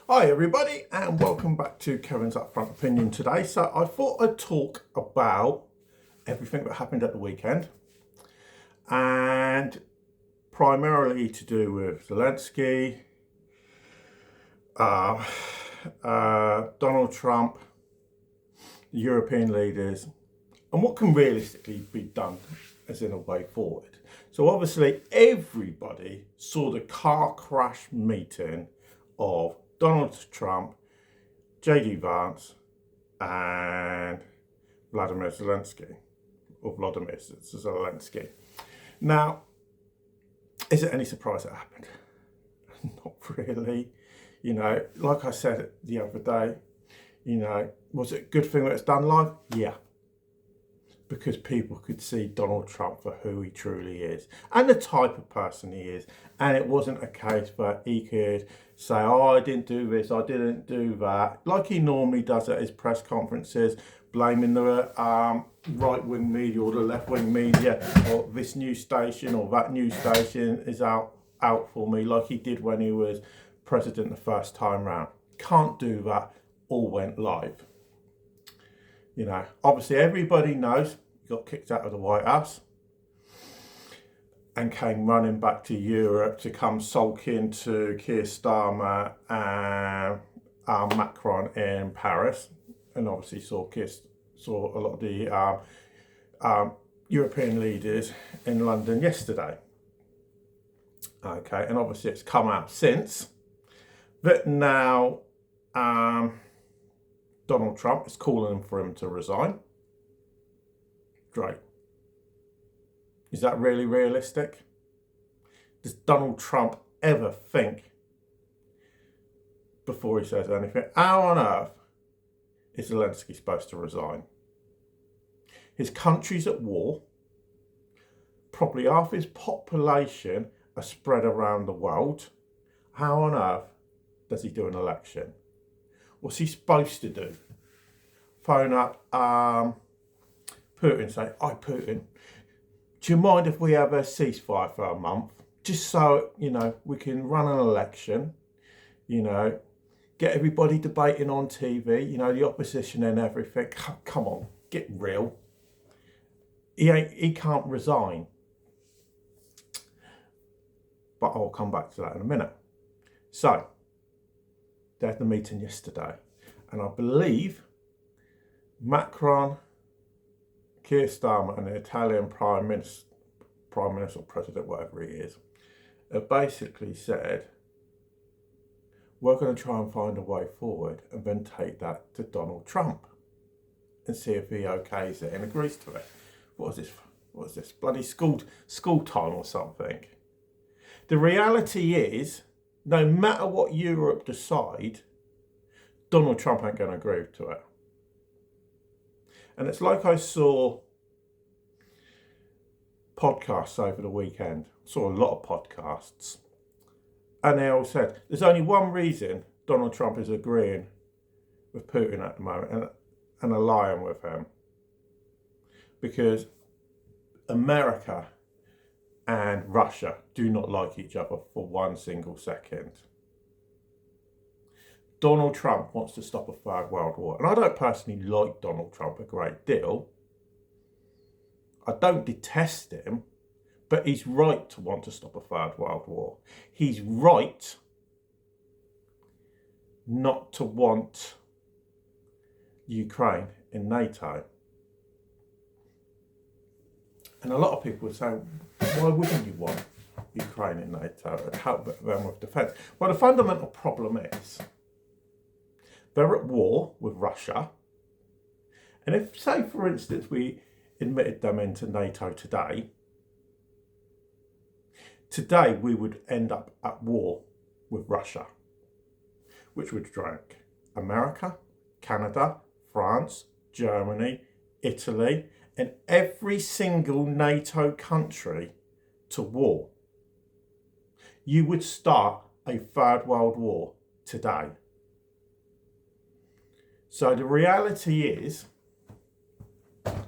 Hi everybody and welcome back to Kevin's Upfront Opinion today. So I thought I'd talk about everything that happened at the weekend and primarily to do with Zelensky, Donald Trump, the European leaders, and what can realistically be done as in a way forward. So obviously everybody saw the car crash meeting of Donald Trump, J.D. Vance, and Vladimir Zelensky, or Vladimir Zelensky. Now, is it any surprise that happened? Not really. You know, like I said the other day, you know, was it a good thing that it's done live? Yeah. Because people could see Donald Trump for who he truly is and the type of person he is. And it wasn't a case where he could say, oh, I didn't do this, I didn't do that, like he normally does at his press conferences, blaming the right-wing media or the left-wing media, or this news station or that news station is out for me, like he did when he was president the first time round. Can't do that, all went live. You know, obviously everybody knows he got kicked out of the White House and came running back to Europe to come sulk into Keir Starmer and Macron in Paris, and obviously saw a lot of the European leaders in London yesterday. Okay, and obviously it's come out since that now Donald Trump is calling for him to resign. Great. Is that really realistic? Does Donald Trump ever think, before he says anything, how on earth is Zelensky supposed to resign? His country's at war. Probably half his population are spread around the world. How on earth does he do an election? What's he supposed to do? Phone up Putin and say, hi Putin, do you mind if we have a ceasefire for a month? Just so, you know, we can run an election, you know, get everybody debating on TV, you know, the opposition and everything. Come on, get real. He can't resign. But I'll come back to that in a minute. So, they had the meeting yesterday, and I believe Macron, Keir Starmer, and the Italian Prime Minister or President, whatever he is, have basically said, we're going to try and find a way forward and then take that to Donald Trump and see if he okays it and agrees to it. What is this? Bloody school time or something? The reality is, no matter what Europe decide, Donald Trump ain't going to agree to it. And it's like I saw podcasts over the weekend. Saw a lot of podcasts. And they all said, there's only one reason Donald Trump is agreeing with Putin at the moment and allying with him. Because America and Russia do not like each other for one single second. Donald Trump wants to stop a third world war. And I don't personally like Donald Trump a great deal. I don't detest him, but he's right to want to stop a third world war. He's right not to want Ukraine in NATO. And a lot of people would say, why wouldn't you want Ukraine in NATO and help them with defence? Well, the fundamental problem is they're at war with Russia. And if, say, for instance, we admitted them into NATO today we would end up at war with Russia, which would drag America, Canada, France, Germany, Italy, and every single NATO country to war. You would start a third world war today. So the reality is,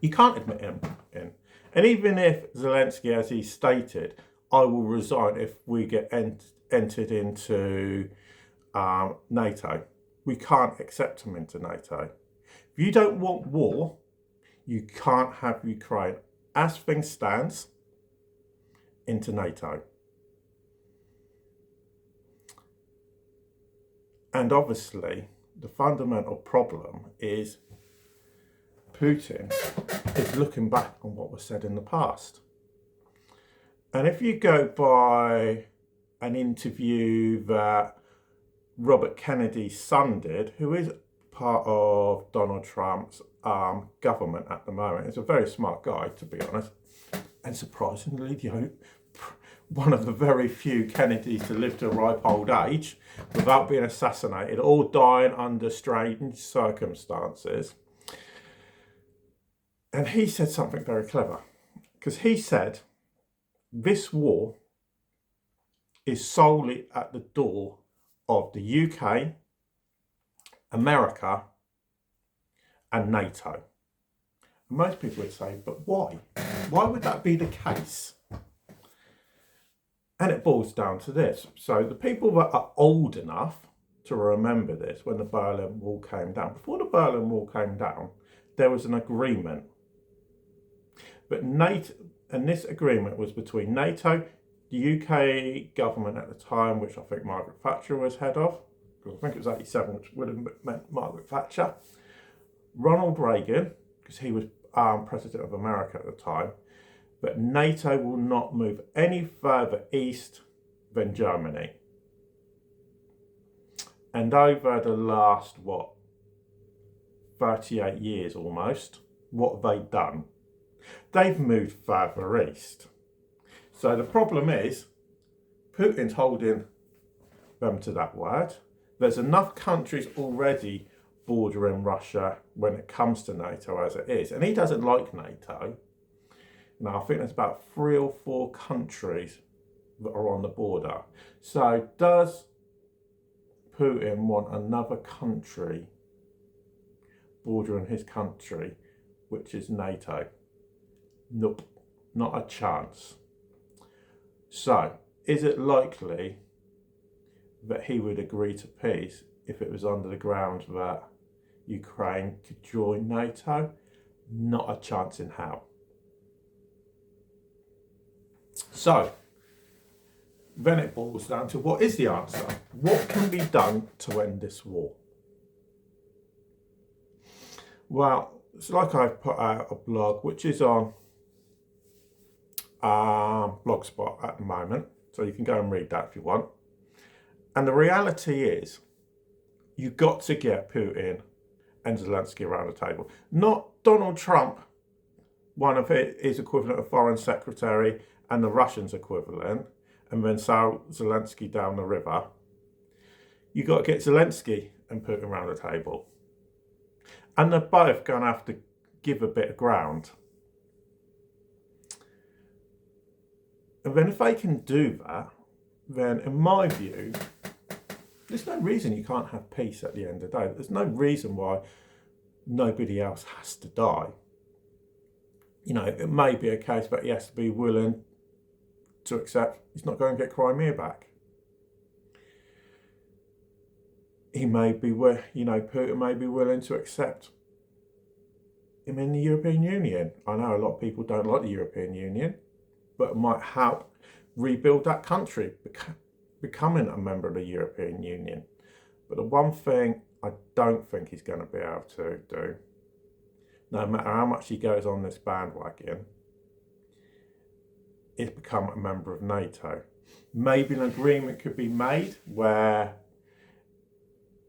you can't admit him in. And even if Zelensky, as he stated, I will resign if we get entered into NATO. We can't accept them into NATO. If you don't want war, you can't have Ukraine, as things stands, into NATO. And obviously, the fundamental problem is Putin is looking back on what was said in the past. And if you go by an interview that Robert Kennedy's son did, who is part of Donald Trump's government at the moment, he's a very smart guy, to be honest, and surprisingly, one of the very few Kennedys to live to a ripe old age without being assassinated, all dying under strange circumstances. And he said something very clever, because he said, this war is solely at the door of the UK, America, and NATO. And most people would say, but why? Why would that be the case? And it boils down to this. So the people that are old enough to remember this, when the Berlin Wall came down, before the Berlin Wall came down, there was an agreement. But NATO, and this agreement was between NATO, the UK government at the time, which I think Margaret Thatcher was head of, because I think it was 87, which would have meant Margaret Thatcher, Ronald Reagan, because he was President of America at the time, but NATO will not move any further east than Germany. And over the last, 38 years almost, what have they done? They've moved further east. So the problem is, Putin's holding them to that word. There's enough countries already bordering Russia when it comes to NATO as it is. And he doesn't like NATO. Now, I think there's about 3 or 4 countries that are on the border. So does Putin want another country bordering his country, which is NATO? Nope, not a chance. So, is it likely that he would agree to peace if it was under the ground that Ukraine could join NATO? Not a chance in hell. So, then it boils down to, what is the answer? What can be done to end this war? Well, it's like I've put out a blog, which is on Blogspot at the moment, so you can go and read that if you want. And the reality is, you've got to get Putin and Zelensky around the table. Not Donald Trump, one of his equivalent of foreign secretary, and the Russians' equivalent, and then Zelensky down the river. You've got to get Zelensky and Putin around the table. And they're both going to have to give a bit of ground. And then if they can do that, then in my view, there's no reason you can't have peace at the end of the day. There's no reason why nobody else has to die. You know, it may be a case that he has to be willing to accept he's not going to get Crimea back. He may be, Putin may be willing to accept him in the European Union. I know a lot of people don't like the European Union, but it might help rebuild that country, becoming a member of the European Union. But the one thing I don't think he's going to be able to do, no matter how much he goes on this bandwagon, is become a member of NATO. Maybe an agreement could be made where,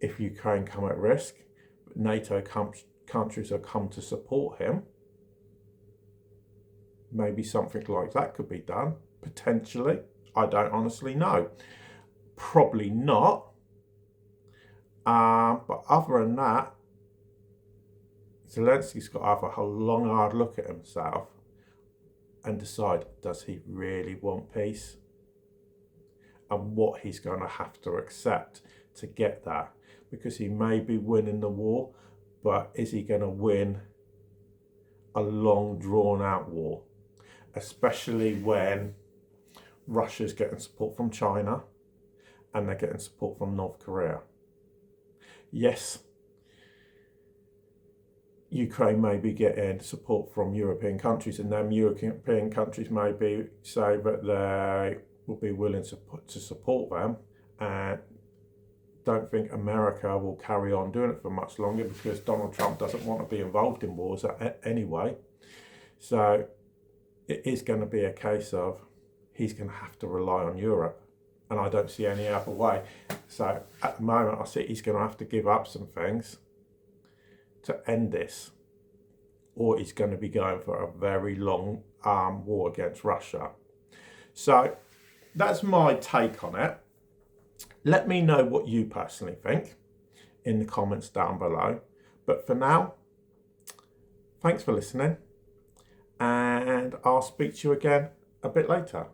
if Ukraine come at risk, NATO countries have come to support him. Maybe something like that could be done, potentially. I don't honestly know. Probably not. But other than that, Zelensky's got to have a long, hard look at himself and decide, does he really want peace? And what he's going to have to accept to get that. Because he may be winning the war, but is he going to win a long, drawn-out war? Especially when Russia's getting support from China and they're getting support from North Korea. Yes, Ukraine may be getting support from European countries, and them European countries may say that they will be willing to support them, and don't think America will carry on doing it for much longer, because Donald Trump doesn't want to be involved in wars anyway. So it is going to be a case of he's going to have to rely on Europe, and I don't see any other way. So at the moment, I see he's going to have to give up some things to end this, or he's going to be going for a very long war against Russia. So that's my take on it. Let me know what you personally think in the comments down below. But for now, thanks for listening, and I'll speak to you again a bit later.